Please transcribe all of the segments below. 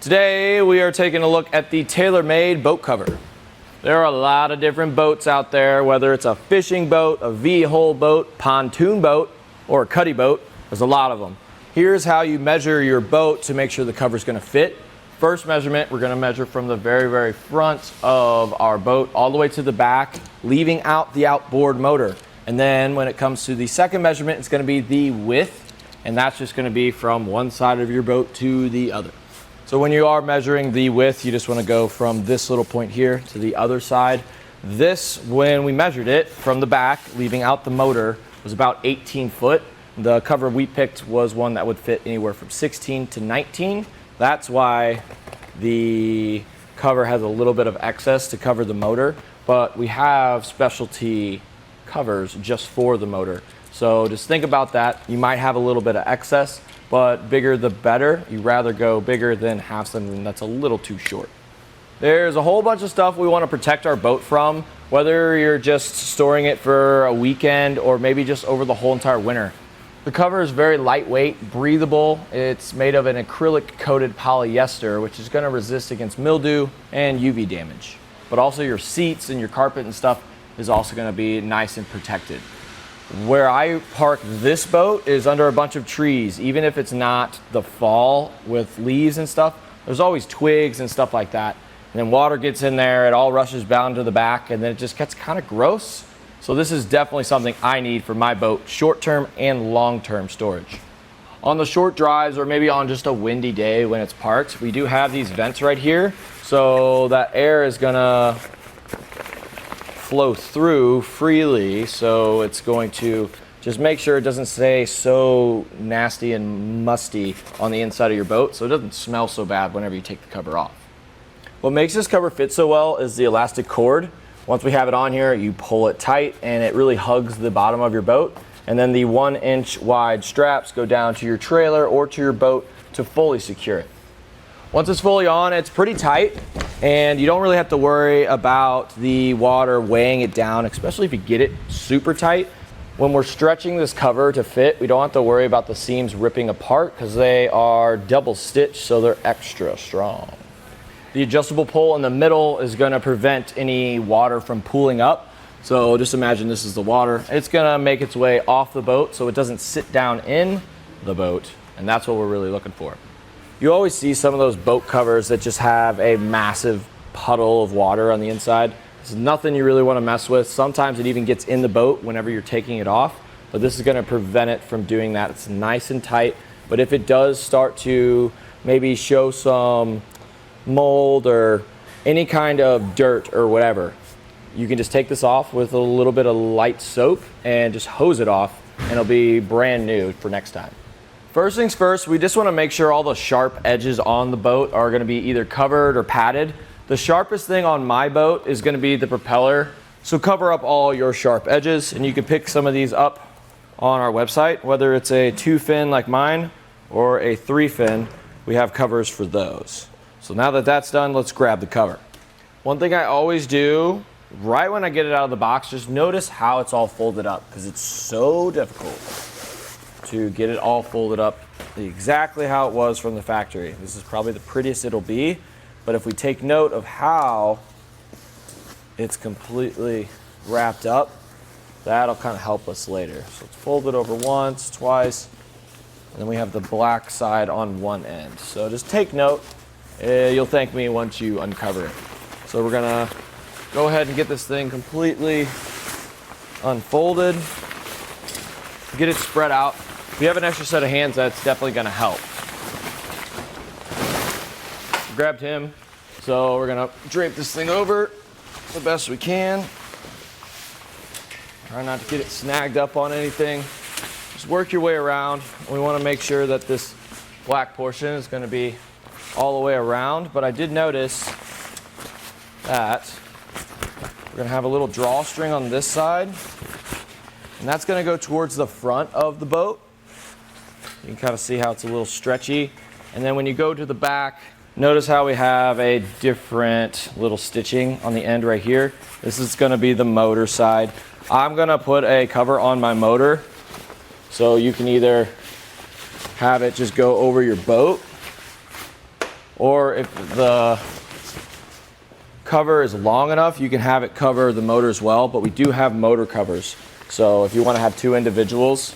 Today we are taking a look at the tailor-made boat cover. There are a lot of different boats out there, whether it's a fishing boat, a V-hull boat, pontoon boat, or a cuddy boat. There's a lot of them. Here's how you measure your boat to make sure the cover's gonna fit. First measurement, we're gonna measure from the very front of our boat all the way to the back, leaving out the outboard motor. And then when it comes to the second measurement, it's gonna be the width, and that's just gonna be from one side of your boat to the other. So when you are measuring the width, you just wanna go from this little point here to the other side. This, when we measured it from the back, leaving out the motor, was about 18 foot. The cover we picked was one that would fit anywhere from 16 to 19. That's why the cover has a little bit of excess to cover the motor, but we have specialty covers just for the motor. So just think about that. You might have a little bit of excess, but bigger the better. You'd rather go bigger than have something that's a little too short. There's a whole bunch of stuff we want to protect our boat from, whether you're just storing it for a weekend or maybe just over the whole entire winter. The cover is very lightweight, breathable. It's made of an acrylic coated polyester, which is gonna resist against mildew and UV damage. But also your seats and your carpet and stuff is also gonna be nice and protected. Where I park this boat is under a bunch of trees. Even if it's not the fall with leaves and stuff, there's always twigs and stuff like that. And then water gets in there, it all rushes down to the back, and then it just gets kind of gross. So this is definitely something I need for my boat, short-term and long-term storage. On the short drives or maybe on just a windy day when it's parked, we do have these vents right here. So that air is gonna flow through freely. So it's going to just make sure it doesn't stay so nasty and musty on the inside of your boat so it doesn't smell so bad whenever you take the cover off. What makes this cover fit so well is the elastic cord. Once we have it on here, you pull it tight and it really hugs the bottom of your boat. And then the 1-inch wide straps go down to your trailer or to your boat to fully secure it. Once it's fully on, it's pretty tight and you don't really have to worry about the water weighing it down, especially if you get it super tight. When we're stretching this cover to fit, we don't have to worry about the seams ripping apart because they are double stitched, so they're extra strong. The adjustable pole in the middle is gonna prevent any water from pooling up. So just imagine this is the water. It's gonna make its way off the boat so it doesn't sit down in the boat, and that's what we're really looking for. You always see some of those boat covers that just have a massive puddle of water on the inside. It's nothing you really wanna mess with. Sometimes it even gets in the boat whenever you're taking it off, but this is gonna prevent it from doing that. It's nice and tight, but if it does start to maybe show some mold or any kind of dirt or whatever, you can just take this off with a little bit of light soap and just hose it off and it'll be brand new for next time. First things first, we just want to make sure all the sharp edges on the boat are going to be either covered or padded. The sharpest thing on my boat is going to be the propeller, so cover up all your sharp edges, and you can pick some of these up on our website, whether it's a 2-fin like mine or a 3-fin. We have covers for those. So now that that's done, let's grab the cover. One thing I always do, right when I get it out of the box, just notice how it's all folded up, because it's so difficult to get it all folded up exactly how it was from the factory. This is probably the prettiest it'll be, but if we take note of how it's completely wrapped up, that'll kind of help us later. So let's fold it over once, twice, and then we have the black side on one end. So just take note. You'll thank me once you uncover it. So we're gonna go ahead and get this thing completely unfolded. Get it spread out. If you have an extra set of hands, that's definitely gonna help. Grabbed him. So we're gonna drape this thing over the best we can. Try not to get it snagged up on anything. Just work your way around. We wanna make sure that this black portion is gonna be all the way around, but I did notice that we're gonna have a little drawstring on this side, and that's gonna go towards the front of the boat. You can kind of see how it's a little stretchy. And then when you go to the back, notice how we have a different little stitching on the end right here. This is gonna be the motor side. I'm gonna put a cover on my motor, so you can either have it just go over your boat, or if the cover is long enough, you can have it cover the motor as well, but we do have motor covers. So if you want to have 2 individuals,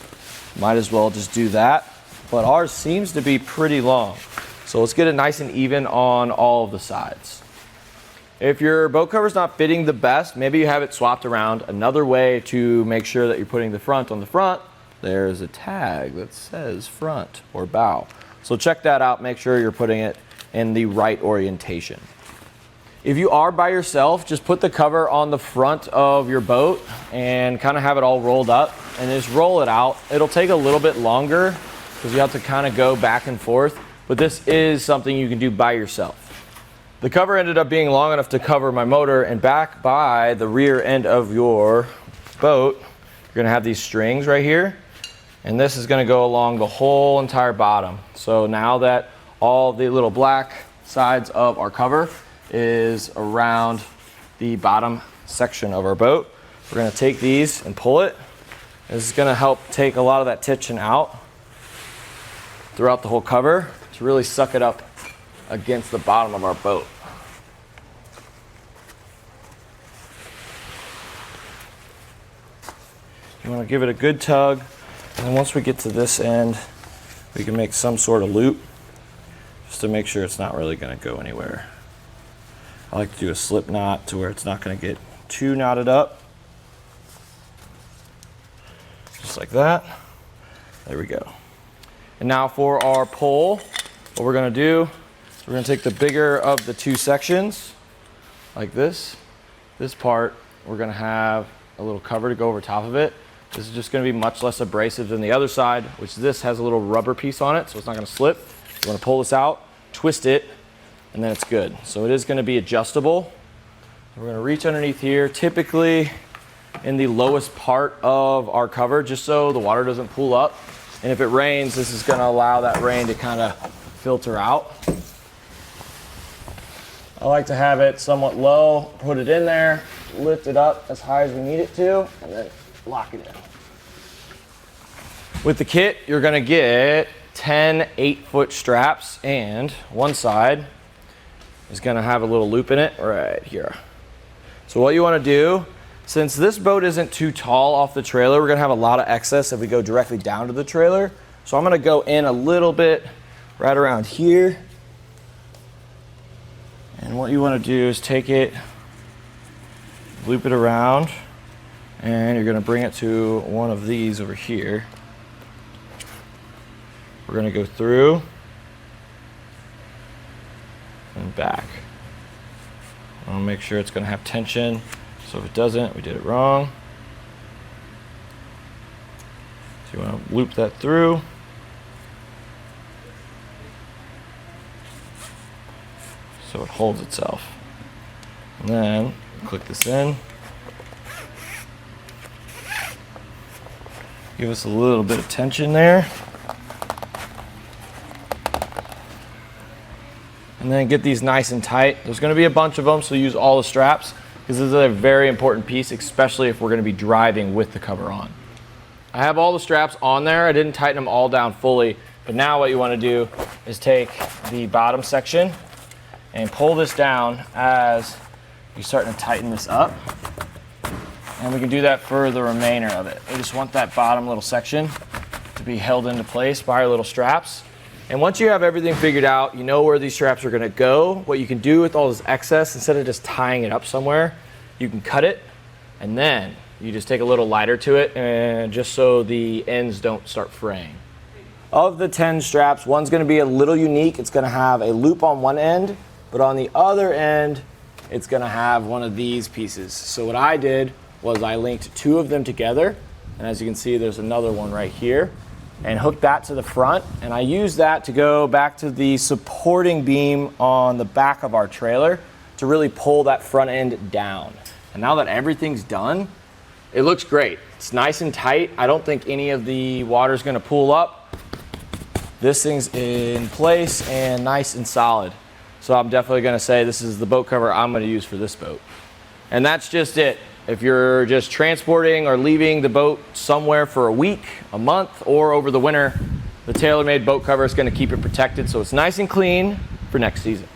might as well just do that. But ours seems to be pretty long. So let's get it nice and even on all of the sides. If your boat cover is not fitting the best, maybe you have it swapped around. Another way to make sure that you're putting the front on the front, there's a tag that says front or bow. So check that out, make sure you're putting it in the right orientation. If you are by yourself, just put the cover on the front of your boat and kind of have it all rolled up and just roll it out. It'll take a little bit longer because you have to kind of go back and forth, but this is something you can do by yourself. The cover ended up being long enough to cover my motor, and back by the rear end of your boat, you're gonna have these strings right here, and this is gonna go along the whole entire bottom. So now that all the little black sides of our cover is around the bottom section of our boat, we're gonna take these and pull it. This is gonna help take a lot of that tension out throughout the whole cover to really suck it up against the bottom of our boat. You want to give it a good tug, and then once we get to this end, we can make some sort of loop just to make sure it's not really going to go anywhere. I like to do a slip knot to where it's not going to get too knotted up. Just like that. There we go. And now for our pole, what we're gonna do is we're gonna take the bigger of the 2 sections, like this. This part, we're gonna have a little cover to go over top of it. This is just gonna be much less abrasive than the other side, which this has a little rubber piece on it, so it's not gonna slip. We're gonna pull this out, twist it, and then it's good. So it is gonna be adjustable. We're gonna reach underneath here, typically in the lowest part of our cover, just so the water doesn't pool up. And if it rains, this is gonna allow that rain to kind of filter out. I like to have it somewhat low, put it in there, lift it up as high as we need it to, and then lock it in. With the kit, you're gonna get 10 8-foot straps, and one side is gonna have a little loop in it right here. So what you wanna do, since this boat isn't too tall off the trailer, we're gonna have a lot of excess if we go directly down to the trailer. So I'm gonna go in a little bit right around here. And what you wanna do is take it, loop it around, and you're gonna bring it to one of these over here. We're gonna go through and back. I wanna make sure it's gonna have tension. So if it doesn't, we did it wrong. So you want to loop that through. So it holds itself. And then click this in. Give us a little bit of tension there. And then get these nice and tight. There's going to be a bunch of them, so use all the straps, because this is a very important piece, especially if we're going to be driving with the cover on. I have all the straps on there. I didn't tighten them all down fully, but now what you want to do is take the bottom section and pull this down as you're starting to tighten this up. And we can do that for the remainder of it. We just want that bottom little section to be held into place by our little straps. And once you have everything figured out, you know where these straps are gonna go. What you can do with all this excess, instead of just tying it up somewhere, you can cut it, and then you just take a little lighter to it, and just so the ends don't start fraying. Of the 10 straps, one's gonna be a little unique. It's gonna have a loop on one end, but on the other end, it's gonna have one of these pieces. So what I did was I linked 2 of them together, and as you can see, there's another one right here, and hooked that to the front, and I used that to go back to the supporting beam on the back of our trailer to really pull that front end down. And now that everything's done, it looks great. It's nice and tight. I don't think any of the water's gonna pool up. This thing's in place and nice and solid. So I'm definitely gonna say this is the boat cover I'm gonna use for this boat. And that's just it. If you're just transporting or leaving the boat somewhere for a week, a month, or over the winter, the TaylorMade boat cover is going to keep it protected, so it's nice and clean, for next season.